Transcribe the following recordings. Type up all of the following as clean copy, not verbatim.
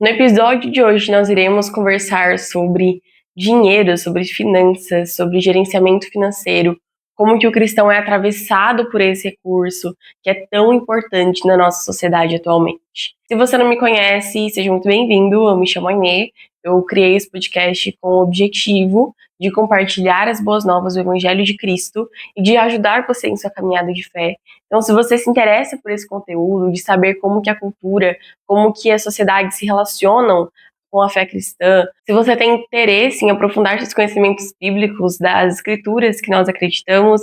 No episódio de hoje, nós iremos conversar sobre dinheiro, sobre finanças, sobre gerenciamento financeiro, como que o cristão é atravessado por esse recurso que é tão importante na nossa sociedade atualmente. Se você não me conhece, seja muito bem-vindo, eu me chamo Ainê, eu criei esse podcast com o objetivo de compartilhar as boas novas do Evangelho de Cristo e de ajudar você em sua caminhada de fé. Então, se você se interessa por esse conteúdo, de saber como que a cultura, como que a sociedade se relacionam com a fé cristã, se você tem interesse em aprofundar seus conhecimentos bíblicos das escrituras que nós acreditamos,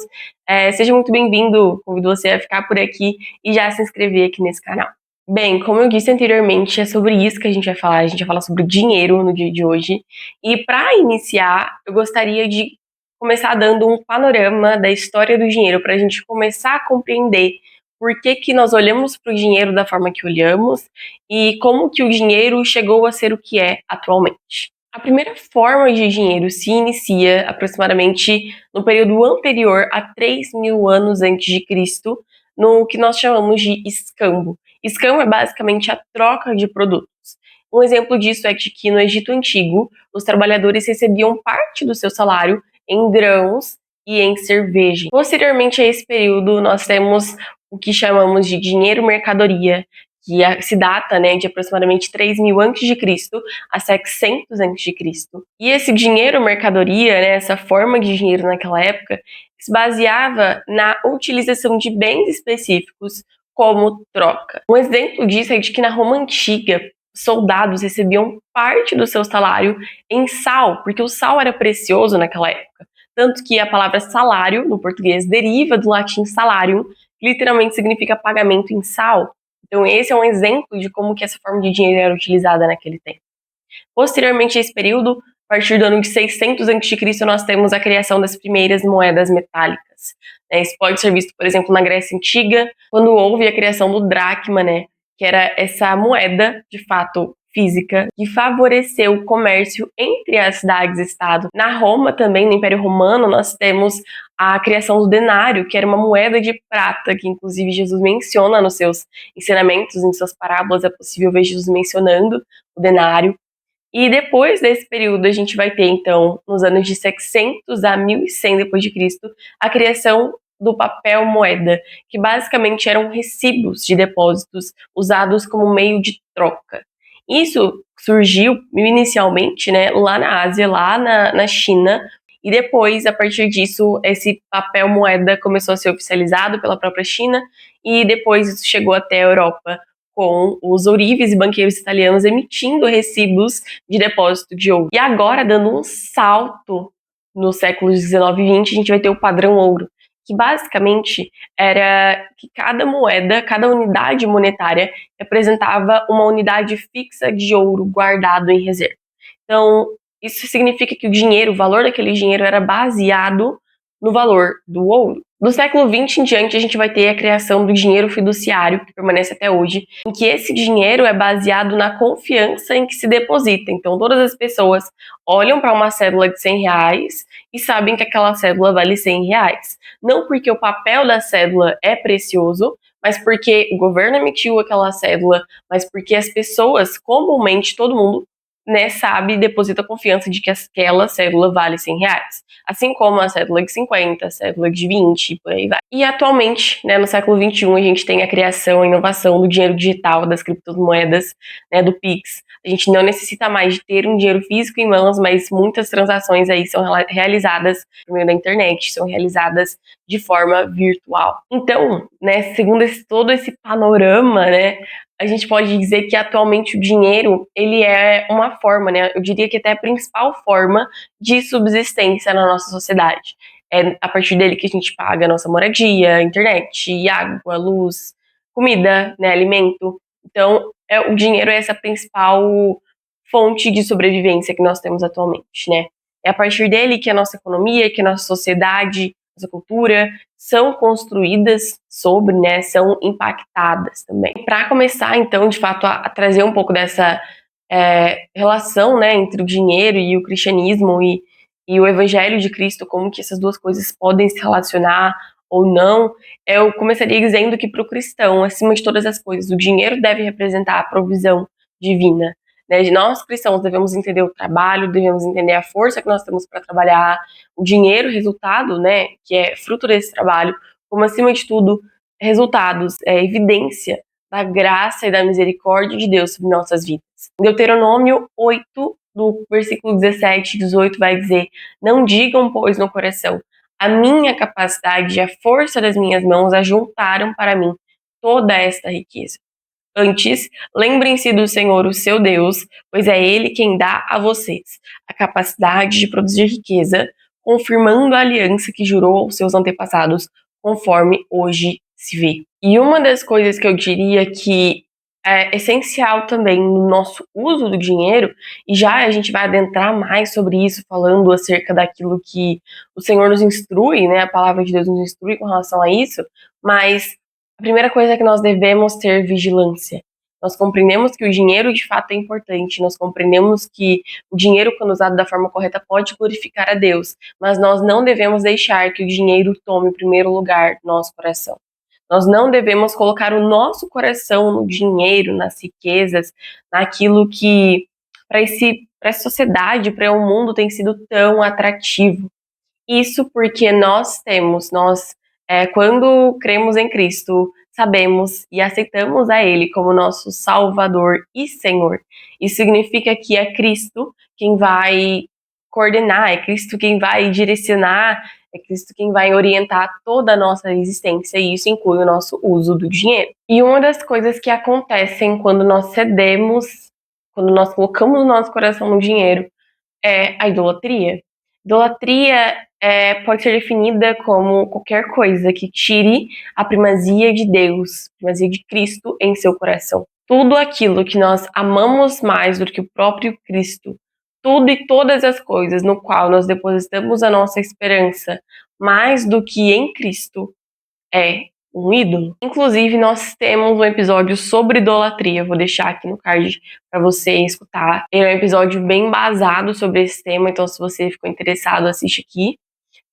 seja muito bem-vindo, convido você a ficar por aqui e já se inscrever aqui nesse canal. Bem, como eu disse anteriormente, é sobre isso que a gente vai falar. A gente vai falar sobre dinheiro no dia de hoje. E para iniciar, eu gostaria de começar dando um panorama da história do dinheiro, para a gente começar a compreender por que que nós olhamos para o dinheiro da forma que olhamos e como que o dinheiro chegou a ser o que é atualmente. A primeira forma de dinheiro se inicia aproximadamente no período anterior a 3.000 anos antes de Cristo, no que nós chamamos de escambo. Escambo é basicamente a troca de produtos. Um exemplo disso é que no Egito Antigo, os trabalhadores recebiam parte do seu salário em grãos e em cerveja. Posteriormente a esse período, nós temos o que chamamos de dinheiro mercadoria, que se data de aproximadamente 3.000 a.C. a 700 a.C. E esse dinheiro mercadoria, essa forma de dinheiro naquela época, se baseava na utilização de bens específicos como troca. Um exemplo disso é de que na Roma Antiga, soldados recebiam parte do seu salário em sal, porque o sal era precioso naquela época. Tanto que a palavra salário, no português, deriva do latim salarium, que literalmente significa pagamento em sal. Então esse é um exemplo de como que essa forma de dinheiro era utilizada naquele tempo. Posteriormente a esse período, a partir do ano de 600 a.C., nós temos a criação das primeiras moedas metálicas. Isso pode ser visto, por exemplo, na Grécia Antiga, quando houve a criação do dracma, que era essa moeda, de fato, física, que favoreceu o comércio entre as cidades-estado. Na Roma também, no Império Romano, nós temos a criação do denário, que era uma moeda de prata, que inclusive Jesus menciona nos seus ensinamentos, em suas parábolas, é possível ver Jesus mencionando o denário. E depois desse período, a gente vai ter, então, nos anos de 600 a 1100 depois de Cristo, a criação do papel moeda, que basicamente eram recibos de depósitos usados como meio de troca. Isso surgiu inicialmente, lá na Ásia, lá na China, e depois, a partir disso, esse papel moeda começou a ser oficializado pela própria China, e depois isso chegou até a Europa, com os ourives e banqueiros italianos emitindo recibos de depósito de ouro. E agora, dando um salto nos séculos 19 e 20, a gente vai ter o padrão ouro, que basicamente era que cada moeda, cada unidade monetária representava uma unidade fixa de ouro guardado em reserva. Então, isso significa que o dinheiro, o valor daquele dinheiro era baseado no valor do ouro. Do século XX em diante, a gente vai ter a criação do dinheiro fiduciário, que permanece até hoje, em que esse dinheiro é baseado na confiança em que se deposita. Então, todas as pessoas olham para uma cédula de R$100 e sabem que aquela cédula vale R$100. Não porque o papel da cédula é precioso, mas porque o governo emitiu aquela cédula, mas porque as pessoas, comumente, todo mundo, sabe e deposita confiança de que aquela cédula vale R$100. Assim como a cédula de 50, a cédula de 20, por aí vai. E atualmente, no século XXI, a gente tem a criação, a inovação do dinheiro digital, das criptomoedas, do Pix. A gente não necessita mais de ter um dinheiro físico em mãos, mas muitas transações aí são realizadas por meio da internet, são realizadas de forma virtual. Então, segundo todo esse panorama, a gente pode dizer que atualmente o dinheiro, ele é uma forma, eu diria que até a principal forma de subsistência na nossa sociedade. É a partir dele que a gente paga a nossa moradia, internet, água, luz, comida, alimento. Então, o dinheiro é essa principal fonte de sobrevivência que nós temos atualmente, É a partir dele que a nossa economia, que a nossa sociedade, nossa cultura são construídas sobre, são impactadas também. Para começar, então, de fato, a trazer um pouco dessa relação, entre o dinheiro e o cristianismo e o evangelho de Cristo, como que essas duas coisas podem se relacionar ou não, eu começaria dizendo que para o cristão, acima de todas as coisas, o dinheiro deve representar a provisão divina. né? Nós cristãos devemos entender o trabalho, devemos entender a força que nós temos para trabalhar, o dinheiro, resultado, né, que é fruto desse trabalho, como acima de tudo, resultados, evidência da graça e da misericórdia de Deus sobre nossas vidas. Deuteronômio 8, do versículo 17 e 18, vai dizer: não digam, pois, no coração, a minha capacidade e a força das minhas mãos ajuntaram para mim toda esta riqueza. Antes, lembrem-se do Senhor, o seu Deus, pois é Ele quem dá a vocês a capacidade de produzir riqueza, confirmando a aliança que jurou aos seus antepassados, conforme hoje se vê. E uma das coisas que eu diria que é essencial também no nosso uso do dinheiro, e já a gente vai adentrar mais sobre isso, falando acerca daquilo que o Senhor nos instrui, né? A palavra de Deus nos instrui com relação a isso, mas a primeira coisa é que nós devemos ter vigilância. Nós compreendemos que o dinheiro de fato é importante, nós compreendemos que o dinheiro, quando usado da forma correta, pode glorificar a Deus, mas nós não devemos deixar que o dinheiro tome o primeiro lugar no nosso coração. Nós não devemos colocar o nosso coração no dinheiro, nas riquezas, naquilo que para essa sociedade, para o mundo tem sido tão atrativo. Isso porque quando cremos em Cristo, sabemos e aceitamos a Ele como nosso Salvador e Senhor. Isso significa que é Cristo quem vai coordenar, é Cristo quem vai direcionar, é Cristo quem vai orientar toda a nossa existência, e isso inclui o nosso uso do dinheiro. E uma das coisas que acontecem quando nós cedemos, quando nós colocamos o nosso coração no dinheiro, é a idolatria. Idolatria pode ser definida como qualquer coisa que tire a primazia de Deus, a primazia de Cristo em seu coração. Tudo aquilo que nós amamos mais do que o próprio Cristo, tudo e todas as coisas no qual nós depositamos a nossa esperança mais do que em Cristo, é um ídolo. Inclusive, nós temos um episódio sobre idolatria, vou deixar aqui no card para você escutar. É um episódio bem embasado sobre esse tema, então se você ficou interessado, assiste aqui.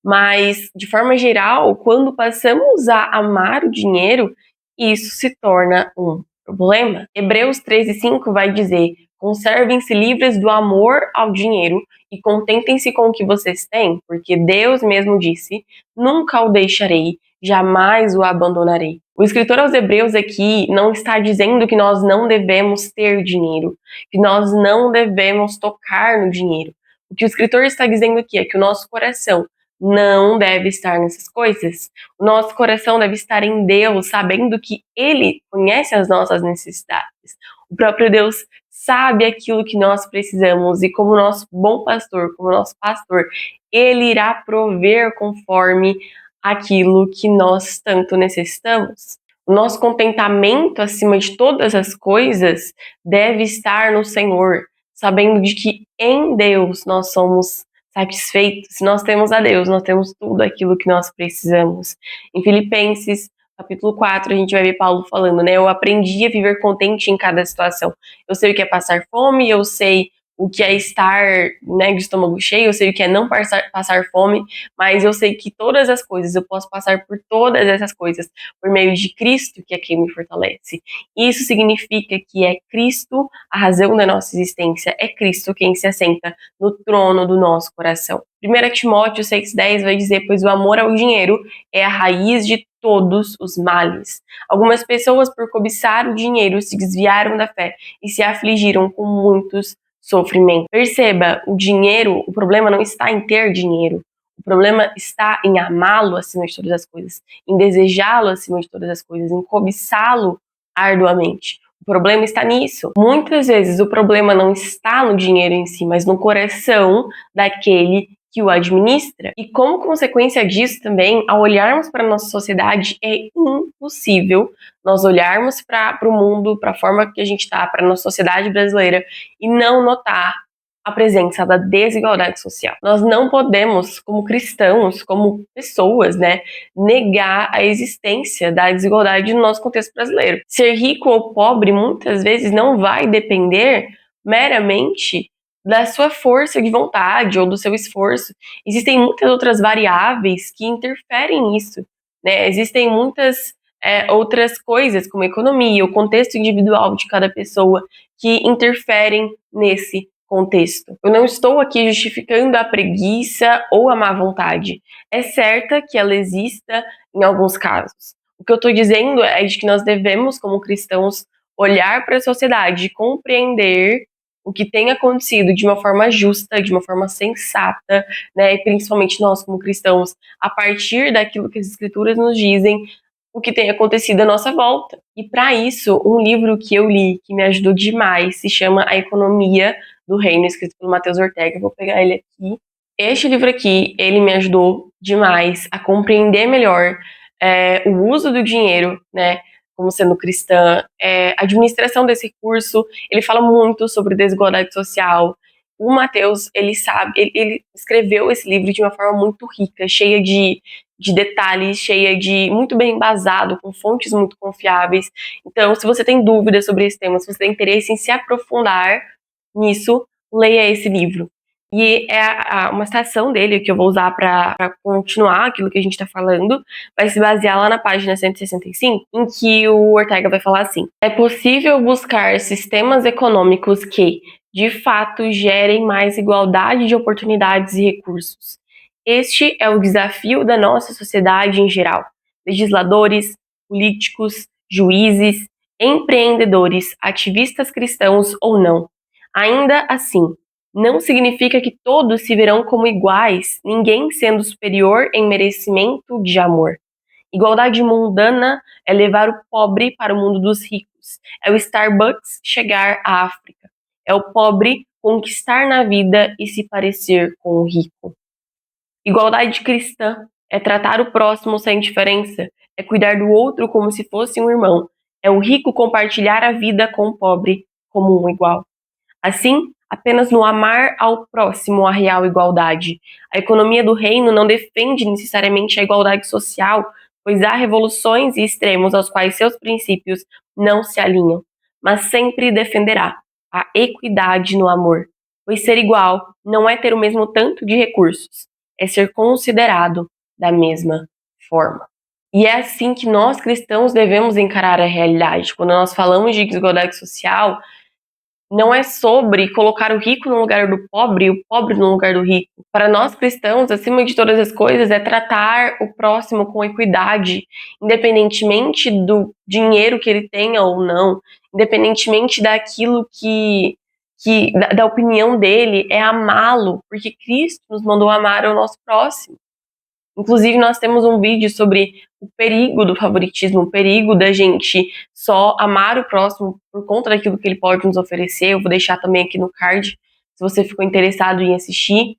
Mas, de forma geral, quando passamos a amar o dinheiro, isso se torna um problema. Hebreus 13:5 vai dizer: conservem-se livres do amor ao dinheiro e contentem-se com o que vocês têm, porque Deus mesmo disse: nunca o deixarei, jamais o abandonarei. O escritor aos Hebreus aqui não está dizendo que nós não devemos ter dinheiro, que nós não devemos tocar no dinheiro. O que o escritor está dizendo aqui é que o nosso coração não deve estar nessas coisas. O nosso coração deve estar em Deus, sabendo que Ele conhece as nossas necessidades. O próprio Deus sabe aquilo que nós precisamos e, como nosso bom pastor, como nosso pastor, Ele irá prover conforme aquilo que nós tanto necessitamos. O nosso contentamento acima de todas as coisas deve estar no Senhor, sabendo de que em Deus nós somos satisfeitos. Se nós temos a Deus, nós temos tudo aquilo que nós precisamos. Em Filipenses, capítulo 4, a gente vai ver Paulo falando, né? Eu aprendi a viver contente em cada situação. Eu sei o que é passar fome, eu sei o que é estar, né, de estômago cheio, eu sei o que é não passar fome, mas eu sei que todas as coisas, eu posso passar por todas essas coisas por meio de Cristo, que é quem me fortalece. Isso significa que é Cristo a razão da nossa existência, é Cristo quem se assenta no trono do nosso coração. 1 Timóteo 6,10 vai dizer: pois o amor ao dinheiro é a raiz de todos os males. Algumas pessoas, por cobiçar o dinheiro, se desviaram da fé e se afligiram com muitos sofrimentos. Perceba, o problema não está em ter dinheiro. O problema está em amá-lo acima de todas as coisas, em desejá-lo acima de todas as coisas, em cobiçá-lo arduamente. O problema está nisso. Muitas vezes o problema não está no dinheiro em si, mas no coração daquele que o administra. E como consequência disso também, ao olharmos para a nossa sociedade, é impossível nós olharmos para o mundo, para a forma que a gente está, para a nossa sociedade brasileira, e não notar a presença da desigualdade social. Nós não podemos, como cristãos, como pessoas, né, negar a existência da desigualdade no nosso contexto brasileiro. Ser rico ou pobre muitas vezes não vai depender meramente da sua força de vontade ou do seu esforço. Existem muitas outras variáveis que interferem nisso, né? Existem muitas outras coisas, como economia, o contexto individual de cada pessoa, que interferem nesse contexto. Eu não estou aqui justificando a preguiça ou a má vontade. É certa que ela exista em alguns casos. O que eu estou dizendo é de que nós devemos, como cristãos, olhar para a sociedade, compreender o que tem acontecido de uma forma justa, de uma forma sensata, né? E principalmente nós, como cristãos, a partir daquilo que as escrituras nos dizem, o que tem acontecido à nossa volta. E para isso, um livro que eu li, que me ajudou demais, se chama A Economia do Reino, escrito pelo Matheus Ortega. Eu vou pegar ele aqui. Este livro aqui, ele me ajudou demais a compreender melhor o uso do dinheiro, né, como sendo cristã, a administração desse recurso. Ele fala muito sobre desigualdade social. O Matheus, ele sabe, ele escreveu esse livro de uma forma muito rica, cheia de detalhes, cheia de muito bem embasado, com fontes muito confiáveis. Então, se você tem dúvidas sobre esse tema, se você tem interesse em se aprofundar nisso, leia esse livro. E uma citação dele, que eu vou usar para continuar aquilo que a gente está falando, vai se basear lá na página 165, em que o Ortega vai falar assim: é possível buscar sistemas econômicos que, de fato, gerem mais igualdade de oportunidades e recursos. Este é o desafio da nossa sociedade em geral. Legisladores, políticos, juízes, empreendedores, ativistas cristãos ou não. Ainda assim, não significa que todos se verão como iguais, ninguém sendo superior em merecimento de amor. Igualdade mundana é levar o pobre para o mundo dos ricos. É o Starbucks chegar à África. É o pobre conquistar na vida e se parecer com o rico. Igualdade cristã é tratar o próximo sem diferença, é cuidar do outro como se fosse um irmão, é o rico compartilhar a vida com o pobre como um igual. Assim, apenas no amar ao próximo há real igualdade. A economia do reino não defende necessariamente a igualdade social, pois há revoluções e extremos aos quais seus princípios não se alinham, mas sempre defenderá a equidade no amor, pois ser igual não é ter o mesmo tanto de recursos, é ser considerado da mesma forma. E é assim que nós cristãos devemos encarar a realidade. Quando nós falamos de desigualdade social, não é sobre colocar o rico no lugar do pobre e o pobre no lugar do rico. Para nós cristãos, acima de todas as coisas, é tratar o próximo com equidade, independentemente do dinheiro que ele tenha ou não, independentemente daquilo da opinião dele, é amá-lo, porque Cristo nos mandou amar o nosso próximo. Inclusive, nós temos um vídeo sobre o perigo do favoritismo, o perigo da gente só amar o próximo por conta daquilo que ele pode nos oferecer. Eu vou deixar também aqui no card, se você ficou interessado em assistir.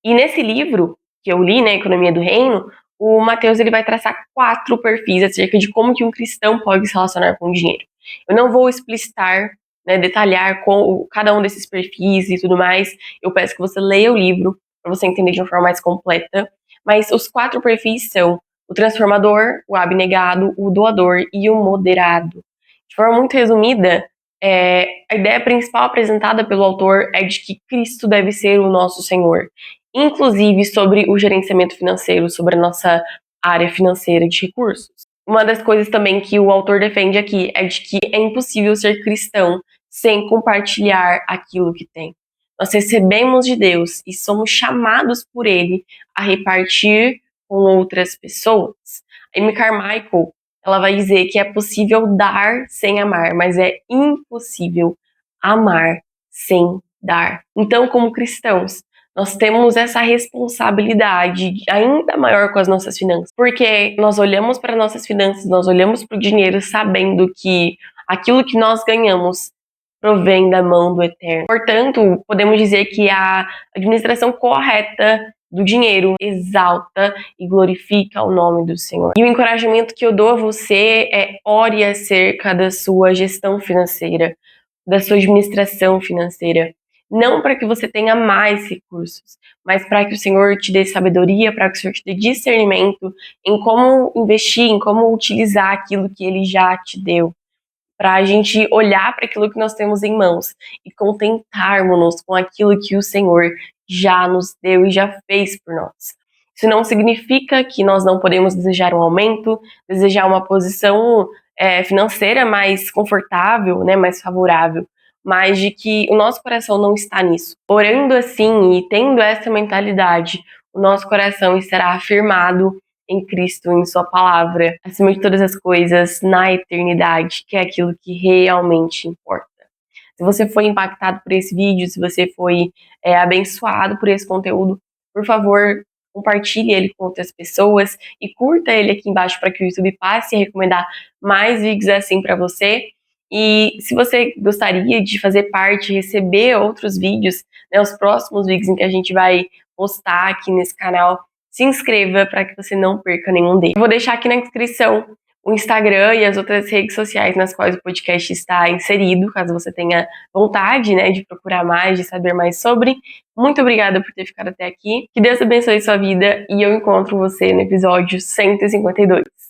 E nesse livro que eu li, né, Economia do Reino, o Matheus ele vai traçar 4 perfis acerca de como que um cristão pode se relacionar com o dinheiro. Eu não vou explicitar, né, detalhar cada um desses perfis e tudo mais. Eu peço que você leia o livro para você entender de uma forma mais completa. Mas os 4 perfis são o transformador, o abnegado, o doador e o moderado. De forma muito resumida, a ideia principal apresentada pelo autor é de que Cristo deve ser o nosso Senhor, inclusive sobre o gerenciamento financeiro, sobre a nossa área financeira de recursos. Uma das coisas também que o autor defende aqui é de que é impossível ser cristão sem compartilhar aquilo que tem. Nós recebemos de Deus e somos chamados por Ele a repartir com outras pessoas. A Amy Carmichael, ela vai dizer que é possível dar sem amar, mas é impossível amar sem dar. Então, como cristãos, nós temos essa responsabilidade ainda maior com as nossas finanças, porque nós olhamos para nossas finanças, nós olhamos para o dinheiro sabendo que aquilo que nós ganhamos provém da mão do Eterno. Portanto, podemos dizer que a administração correta do dinheiro exalta e glorifica o nome do Senhor. E o encorajamento que eu dou a você é: ore acerca da sua gestão financeira, da sua administração financeira. Não para que você tenha mais recursos, mas para que o Senhor te dê sabedoria, para que o Senhor te dê discernimento em como investir, em como utilizar aquilo que Ele já te deu, para a gente olhar para aquilo que nós temos em mãos e contentarmos-nos com aquilo que o Senhor já nos deu e já fez por nós. Isso não significa que nós não podemos desejar um aumento, desejar uma posição financeira mais confortável, né, mais favorável, mas de que o nosso coração não está nisso. Orando assim e tendo essa mentalidade, o nosso coração estará afirmado em Cristo, em Sua palavra, acima de todas as coisas, na eternidade, que é aquilo que realmente importa. Se você foi impactado por esse vídeo, se você foi abençoado por esse conteúdo, por favor, compartilhe ele com outras pessoas e curta ele aqui embaixo para que o YouTube passe a recomendar mais vídeos assim para você. E se você gostaria de fazer parte, receber outros vídeos, né, os próximos vídeos em que a gente vai postar aqui nesse canal, se inscreva para que você não perca nenhum deles. Eu vou deixar aqui na descrição o Instagram e as outras redes sociais nas quais o podcast está inserido, caso você tenha vontade, né, de procurar mais, de saber mais sobre. Muito obrigada por ter ficado até aqui. Que Deus abençoe sua vida e eu encontro você no episódio 152.